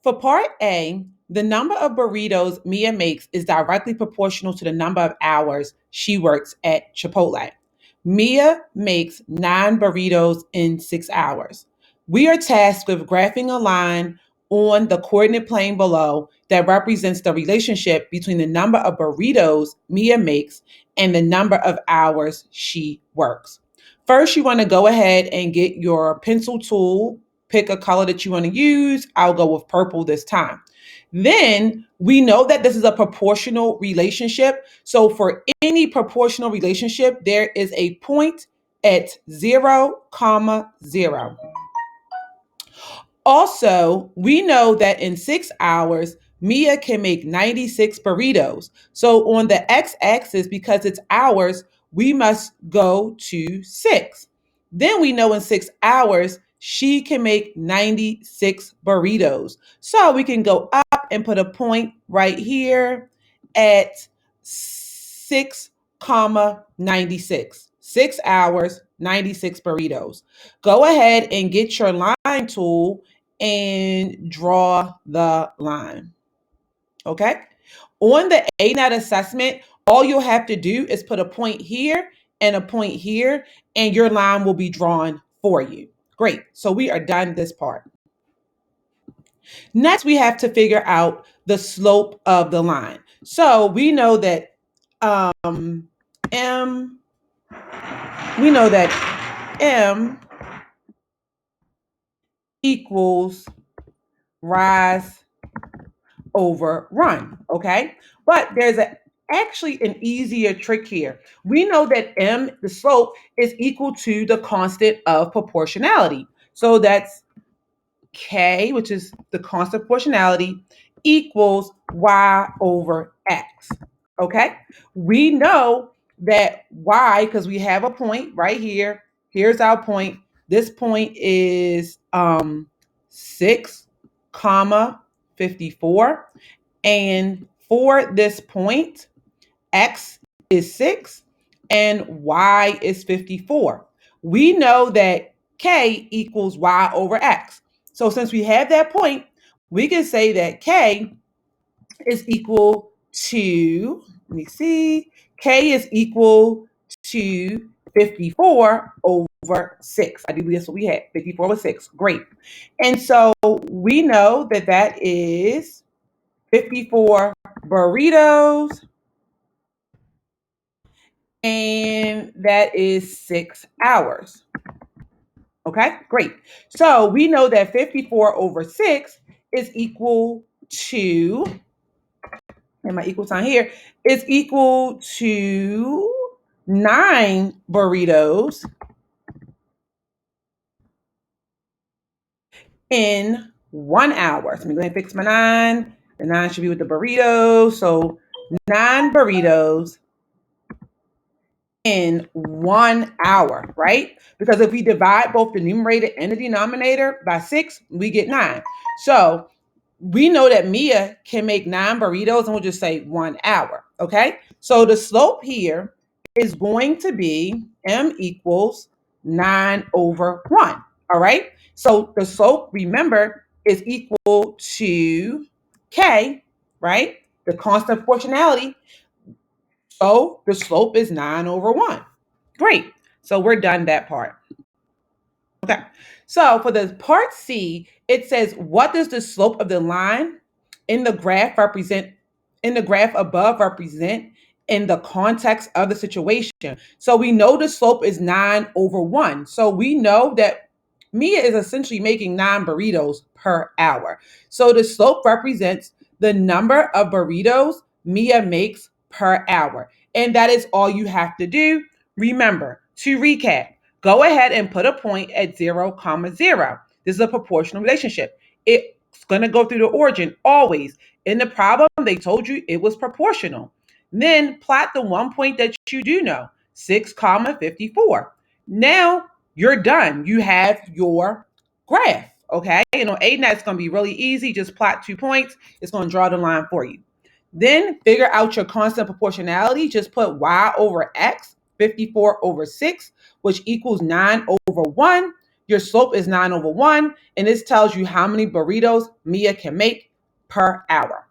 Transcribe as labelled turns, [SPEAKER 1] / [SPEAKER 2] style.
[SPEAKER 1] For part A, the number of burritos Mia makes is directly proportional to the number of hours she works at Chipotle. Mia makes 9 burritos in 6 hours. We are tasked with graphing a line on the coordinate plane below that represents the relationship between the number of burritos Mia makes and the number of hours she works. First, you want to go ahead and get your pencil tool, pick a color that you want to use. I'll go with purple this time. Then we know that this is a proportional relationship. So for any proportional relationship, there is a point at 0, 0. Also, we know that in 6 hours, Mia can make 96 burritos. So on the x-axis, because it's hours, we must go to 6. Then we know in 6 hours, she can make 96 burritos. So we can go up and put a point right here at 6, 96. 6 hours, 96 burritos. Go ahead and get your line tool and draw the line. Okay? On the ANET assessment, all you'll have to do is put a point here and a point here, and your line will be drawn for you. Great. So we are done this part. Next, we have to figure out the slope of the line. So we know that M equals rise over run, okay? But there's actually an easier trick here. We know that M, the slope, is equal to the constant of proportionality. So that's K, which is the constant of proportionality, equals Y over X, okay? We know that Y, because we have a point right here. Here's our point. This point is 6, 54. And for this point, X is 6 and Y is 54. We know that K equals Y over X. So since we have that point, we can say that K is equal to, let me see, K is equal to 54 over 6. I do believe that's what we had, 54 over 6. Great. And so we know that that is 54 burritos, and that is 6 hours. Okay, great. So we know that 54 over 6 is equal to, and my equal sign here, is equal to 9 burritos in 1 hour. So let me go ahead and fix my 9. The 9 should be with the burritos. So 9 burritos in 1 hour, right? Because if we divide both the numerator and the denominator by 6, we get 9. So we know that Mia can make 9 burritos, and we'll just say 1 hour, okay? So the slope here is going to be M equals 9 over 1, all right? So the slope, remember, is equal to K, right? The constant of proportionality. So the slope is 9 over 1. Great. So we're done that part. Okay. So for the part C, it says, what does the slope of the line in the graph above represent in the context of the situation? So we know the slope is 9 over 1. So we know that Mia is essentially making 9 burritos per hour. So the slope represents the number of burritos Mia makes per hour. And that is all you have to do. Remember, to recap, go ahead and put a point at 0, 0. This is a proportional relationship. It's going to go through the origin always. In the problem, they told you it was proportional. Then plot the one point that you do know, 6, 54. Now you're done. You have your graph, okay? And on ANET, it's going to be really easy. Just plot 2 points. It's going to draw the line for you. Then figure out your constant proportionality. Just put Y over X, 54 over 6, which equals 9 over 1. your slope is 9/1, and this tells you how many burritos Mia can make per hour.